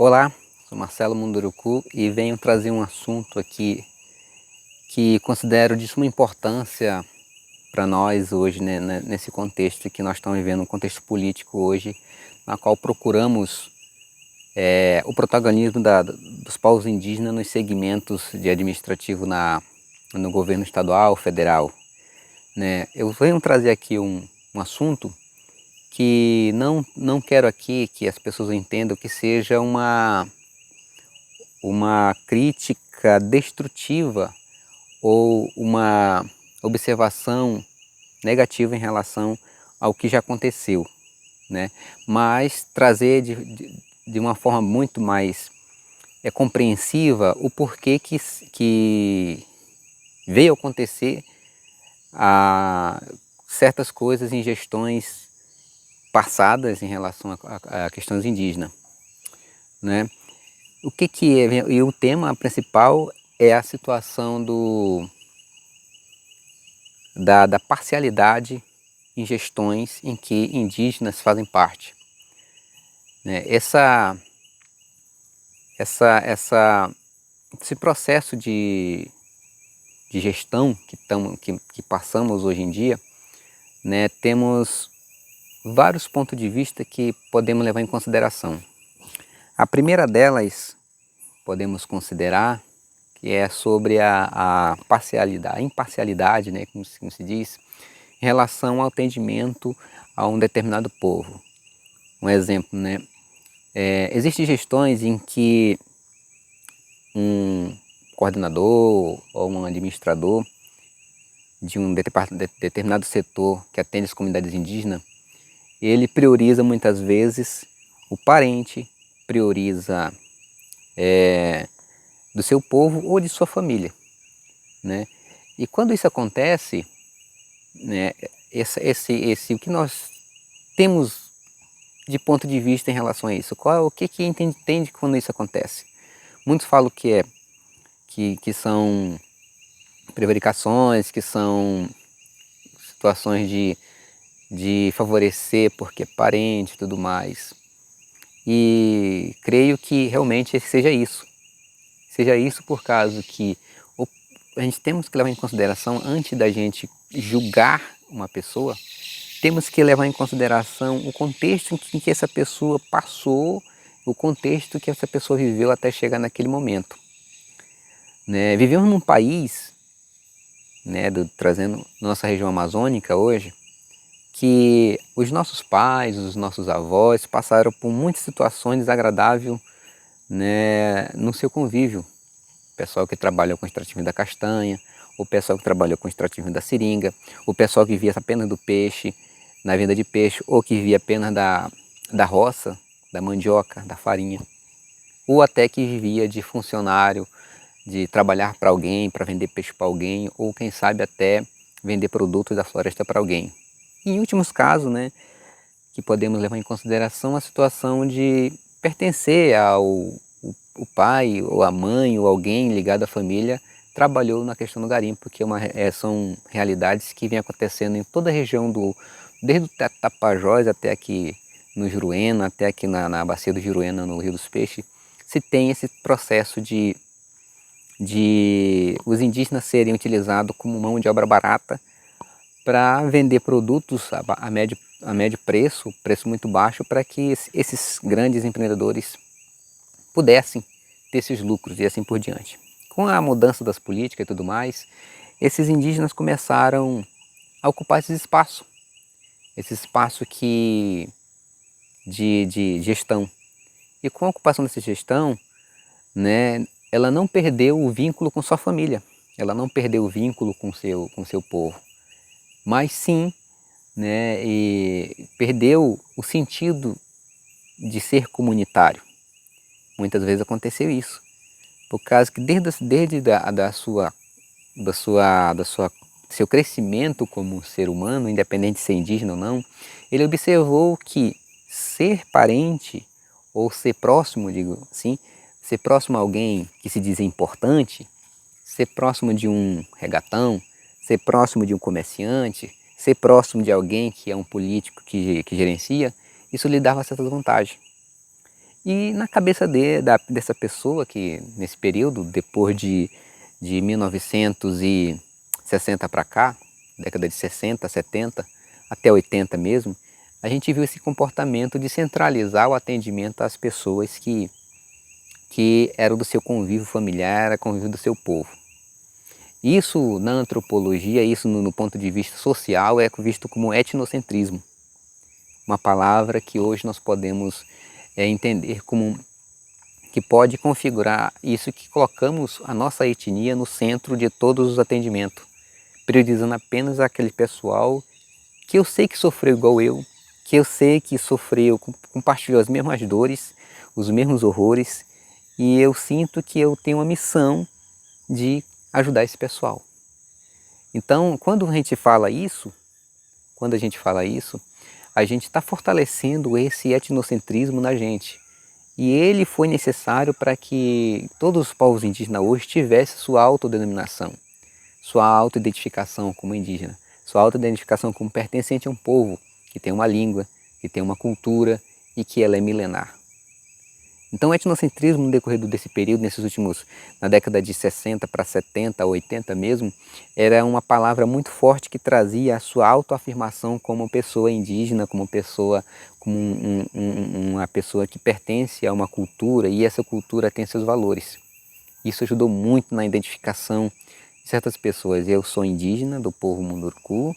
Olá, sou Marcelo Munduruku e venho trazer um assunto aqui que considero de suma importância para nós hoje, né, nesse contexto que nós estamos vivendo, um contexto político hoje, na qual procuramos o protagonismo dos povos indígenas nos segmentos de administrativo no governo estadual, federal. Né? Eu venho trazer aqui um assunto que não quero aqui que as pessoas entendam que seja uma crítica destrutiva ou uma observação negativa em relação ao que já aconteceu, né? Mas trazer de uma forma muito mais compreensiva o porquê que veio acontecer certas coisas em gestões passadas em relação a questões indígenas, né? O que é? E o tema principal é a situação da parcialidade em gestões em que indígenas fazem parte. Né? Esse processo de gestão que passamos hoje em dia, né, temos vários pontos de vista que podemos levar em consideração. A primeira delas, podemos considerar, que é sobre a parcialidade, a imparcialidade, né, como se diz, em relação ao atendimento a um determinado povo. Um exemplo, né, existem gestões em que um coordenador ou um administrador de um determinado setor que atende as comunidades indígenas, ele prioriza muitas vezes o parente, prioriza do seu povo ou de sua família, né? E quando isso acontece, né, o que nós temos de ponto de vista em relação a isso? O que entende quando isso acontece? Muitos falam que são prevaricações, que são situações de favorecer porque é parente e tudo mais. E creio que realmente seja isso. Seja isso por causa que a gente temos que levar em consideração, antes da gente julgar uma pessoa, temos que levar em consideração o contexto em que essa pessoa passou, o contexto que essa pessoa viveu até chegar naquele momento. Né? Vivemos num país, né, trazendo nossa região amazônica hoje, que os nossos pais, os nossos avós passaram por muitas situações desagradáveis, né, no seu convívio. O pessoal que trabalhou com o extrativismo da castanha, o pessoal que trabalhou com o extrativismo da seringa, o pessoal que vivia apenas do peixe, na venda de peixe, ou que vivia apenas da roça, da mandioca, da farinha, ou até que vivia de funcionário, de trabalhar para alguém, para vender peixe para alguém, ou quem sabe até vender produtos da floresta para alguém. E em últimos casos, né, que podemos levar em consideração a situação de pertencer ao o pai ou a mãe ou alguém ligado à família trabalhou na questão do garimpo, porque são realidades que vêm acontecendo em toda a região desde o Tapajós até aqui no Juruena, até aqui na bacia do Juruena, no Rio dos Peixes, se tem esse processo de os indígenas serem utilizados como mão de obra barata para vender produtos a médio preço muito baixo, para que esses grandes empreendedores pudessem ter esses lucros e assim por diante. Com a mudança das políticas e tudo mais, esses indígenas começaram a ocupar esse espaço de gestão. E com a ocupação dessa gestão, né, ela não perdeu o vínculo com sua família, ela não perdeu o vínculo com seu povo, mas sim, né, e perdeu o sentido de ser comunitário. Muitas vezes aconteceu isso, por causa que desde seu crescimento como ser humano, independente de ser indígena ou não, ele observou que ser parente ou ser próximo, digo assim, ser próximo a alguém que se diz importante, ser próximo de um regatão, ser próximo de um comerciante, ser próximo de alguém que é um político que gerencia, isso lhe dava certas vantagens. E na cabeça dessa pessoa que nesse período, depois de 1960 para cá, década de 60, 70, até 80 mesmo, a gente viu esse comportamento de centralizar o atendimento às pessoas que eram do seu convívio familiar, era convívio do seu povo. Isso na antropologia, isso no ponto de vista social, é visto como etnocentrismo. Uma palavra que hoje nós podemos entender como que pode configurar isso, que colocamos a nossa etnia no centro de todos os atendimentos, priorizando apenas aquele pessoal que eu sei que sofreu igual eu, que eu sei que sofreu, compartilhou as mesmas dores, os mesmos horrores, e eu sinto que eu tenho uma missão de ajudar esse pessoal. Então, quando a gente fala isso, a gente está fortalecendo esse etnocentrismo na gente. E ele foi necessário para que todos os povos indígenas hoje tivessem sua autodenominação, sua autoidentificação como indígena, sua autoidentificação como pertencente a um povo que tem uma língua, que tem uma cultura e que ela é milenar. Então o etnocentrismo no decorrer desse período, na década de 60 para 70, 80 mesmo, era uma palavra muito forte que trazia a sua autoafirmação como pessoa indígena, como uma pessoa que pertence a uma cultura e essa cultura tem seus valores. Isso ajudou muito na identificação de certas pessoas. Eu sou indígena do povo Munduruku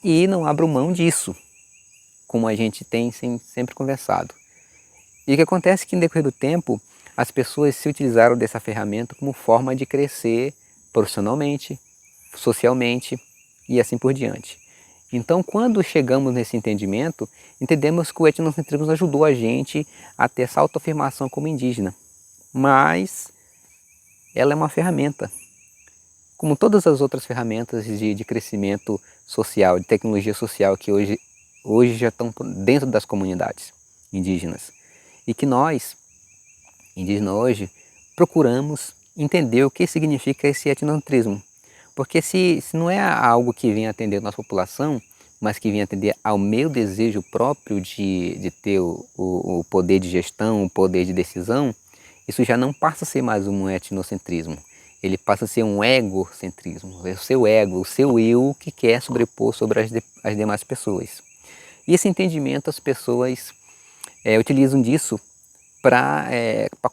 e não abro mão disso, como a gente tem sempre conversado. E o que acontece é que no decorrer do tempo, as pessoas se utilizaram dessa ferramenta como forma de crescer profissionalmente, socialmente e assim por diante. Então, quando chegamos nesse entendimento, entendemos que o etnocentrismo ajudou a gente a ter essa autoafirmação como indígena. Mas ela é uma ferramenta, como todas as outras ferramentas de crescimento social, de tecnologia social que hoje já estão dentro das comunidades indígenas. E que nós, indígenas hoje, procuramos entender o que significa esse etnocentrismo. Porque se não é algo que vem atender a nossa população, mas que vem atender ao meu desejo próprio de ter o poder de gestão, o poder de decisão, isso já não passa a ser mais um etnocentrismo. Ele passa a ser um egocentrismo. É o seu ego, o seu eu que quer sobrepor sobre as demais pessoas. E esse entendimento as pessoas utilizam disso para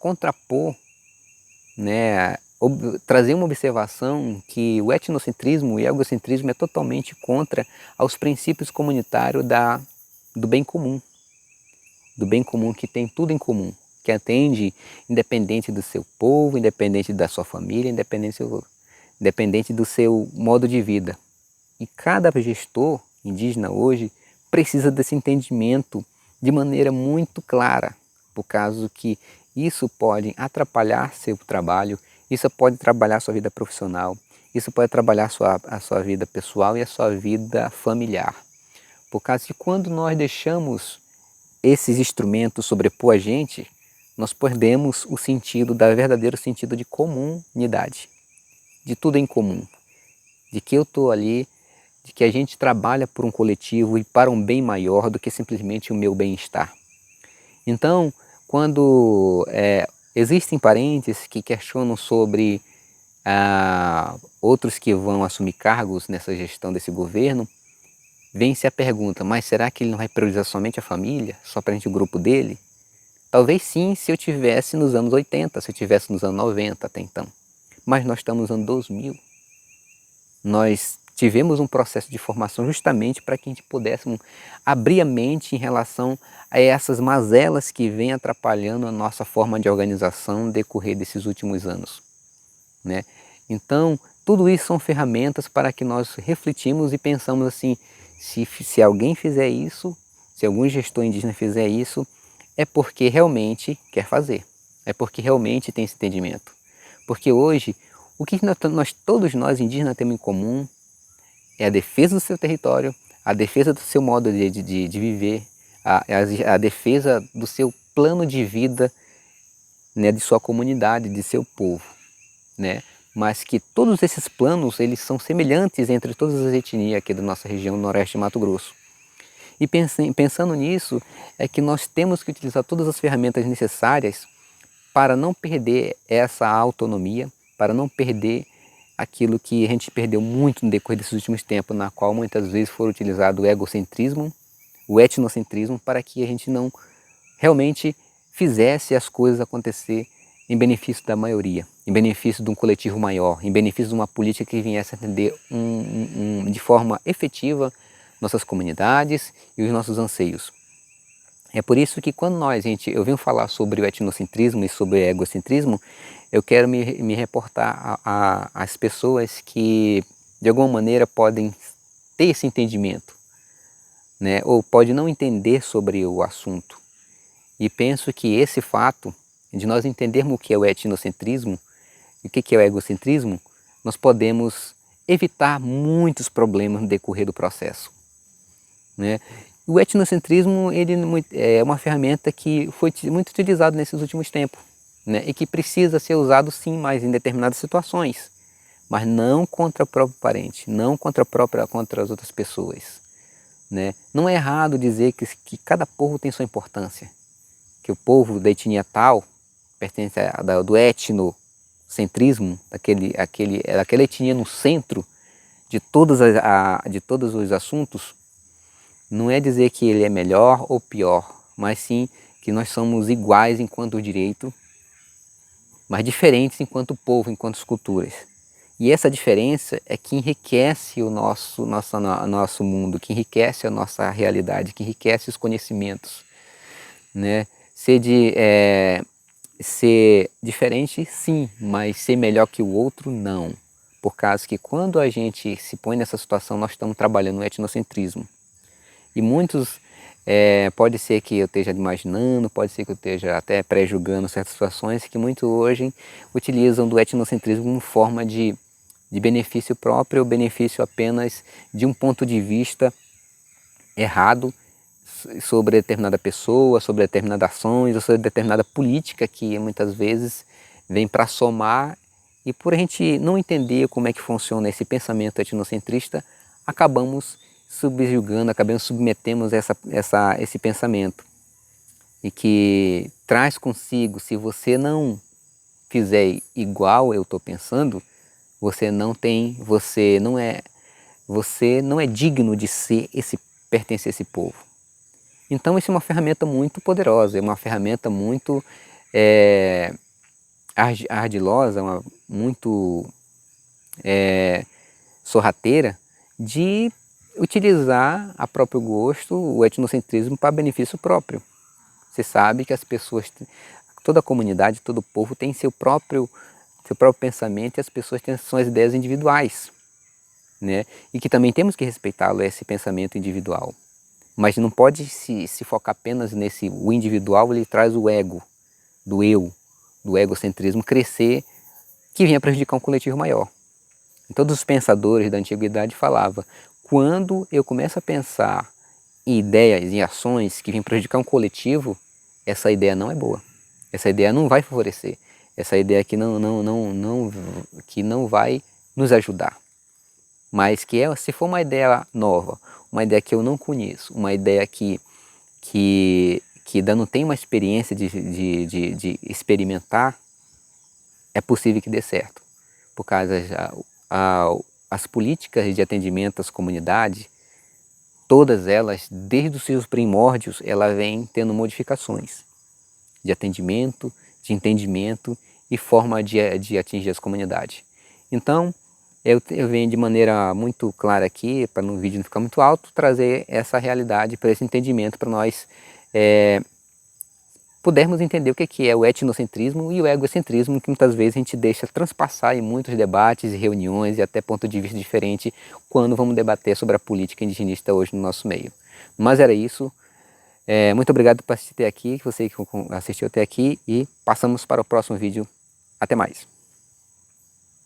contrapor, né, trazer uma observação que o etnocentrismo e o egocentrismo é totalmente contra aos princípios comunitários do bem comum que tem tudo em comum, que atende independente do seu povo, independente da sua família, independente do seu modo de vida. E cada gestor indígena hoje precisa desse entendimento de maneira muito clara, por causa que isso pode atrapalhar seu trabalho, isso pode trabalhar sua vida profissional, isso pode trabalhar a sua vida pessoal e a sua vida familiar. Por causa que quando nós deixamos esses instrumentos sobrepor a gente, nós perdemos o verdadeiro sentido de comunidade, de tudo em comum, de que eu estou ali, de que a gente trabalha por um coletivo e para um bem maior do que simplesmente o meu bem-estar. Então, quando existem parentes que questionam sobre outros que vão assumir cargos nessa gestão desse governo, vem-se a pergunta, mas será que ele não vai priorizar somente a família, somente o grupo dele? Talvez sim, se eu tivesse nos anos 80, se eu tivesse nos anos 90 até então. Mas nós estamos nos anos 2000. Nós tivemos um processo de formação justamente para que a gente pudesse abrir a mente em relação a essas mazelas que vêm atrapalhando a nossa forma de organização no decorrer desses últimos anos, né? Então, tudo isso são ferramentas para que nós refletimos e pensamos assim, se alguém fizer isso, se algum gestor indígena fizer isso, é porque realmente quer fazer, é porque realmente tem esse entendimento. Porque hoje, o que todos nós indígenas temos em comum é a defesa do seu território, a defesa do seu modo de viver, a defesa do seu plano de vida, né, de sua comunidade, de seu povo, né? Mas que todos esses planos eles são semelhantes entre todas as etnias aqui da nossa região noroeste de Mato Grosso. E pensando nisso, é que nós temos que utilizar todas as ferramentas necessárias para não perder essa autonomia, para não perder aquilo que a gente perdeu muito no decorrer desses últimos tempos, na qual muitas vezes foi utilizado o egocentrismo, o etnocentrismo, para que a gente não realmente fizesse as coisas acontecer em benefício da maioria, em benefício de um coletivo maior, em benefício de uma política que viesse a atender de forma efetiva nossas comunidades e os nossos anseios. É por isso que quando eu venho falar sobre o etnocentrismo e sobre o egocentrismo, eu quero me reportar às pessoas que de alguma maneira podem ter esse entendimento, né? Ou pode não entender sobre o assunto. E penso que esse fato de nós entendermos o que é o etnocentrismo e o que é o egocentrismo, nós podemos evitar muitos problemas no decorrer do processo, né? O etnocentrismo ele é uma ferramenta que foi muito utilizada nesses últimos tempos, né? E que precisa ser usado sim, mas em determinadas situações, mas não contra o próprio parente, não contra as outras pessoas, né? Não é errado dizer que cada povo tem sua importância, que o povo da etnia tal pertence do etnocentrismo, daquela etnia no centro de de todos os assuntos. Não é dizer que ele é melhor ou pior, mas sim que nós somos iguais enquanto direito, mas diferentes enquanto povo, enquanto culturas. E essa diferença é que enriquece o nosso mundo, que enriquece a nossa realidade, que enriquece os conhecimentos, né? Ser diferente, sim, mas ser melhor que o outro, não. Por causa que quando a gente se põe nessa situação, nós estamos trabalhando no etnocentrismo. E muitos, pode ser que eu esteja imaginando, pode ser que eu esteja até pré-julgando certas situações que muitos hoje utilizam do etnocentrismo como forma de benefício próprio ou benefício apenas de um ponto de vista errado sobre determinada pessoa, sobre determinadas ações ou sobre determinada política que muitas vezes vem para somar, e por a gente não entender como é que funciona esse pensamento etnocentrista, acabamos subjugando, acabamos submetemos esse pensamento, e que traz consigo, se você não fizer igual eu estou pensando, você não é digno de pertencer a esse povo. Então isso é uma ferramenta muito poderosa, é uma ferramenta muito ardilosa, muito sorrateira, de utilizar a próprio gosto, o etnocentrismo para benefício próprio. Você sabe que as pessoas, toda a comunidade, todo o povo tem seu próprio pensamento, e as pessoas têm suas ideias individuais, né? E que também temos que respeitá-lo, esse pensamento individual. Mas não pode se focar apenas o individual, ele traz o ego, do eu, do egocentrismo crescer, que vinha prejudicar um coletivo maior. E todos os pensadores da antiguidade falavam, quando eu começo a pensar em ideias, em ações que vêm prejudicar um coletivo, essa ideia não é boa. Essa ideia não vai favorecer. Essa ideia que não vai nos ajudar. Mas se for uma ideia nova, uma ideia que eu não conheço, uma ideia que ainda não tem uma experiência de experimentar, é possível que dê certo. Por causa as políticas de atendimento às comunidades, todas elas, desde os seus primórdios, ela vem tendo modificações de atendimento, de entendimento e forma de atingir as comunidades. Então, eu venho de maneira muito clara aqui, para no vídeo não ficar muito alto, trazer essa realidade, para esse entendimento, para nós pudermos entender o que é o etnocentrismo e o egocentrismo, que muitas vezes a gente deixa transpassar em muitos debates e reuniões e até ponto de vista diferente quando vamos debater sobre a política indigenista hoje no nosso meio. Mas era isso. Muito obrigado por assistir até aqui, você que assistiu até aqui, e passamos para o próximo vídeo. Até mais.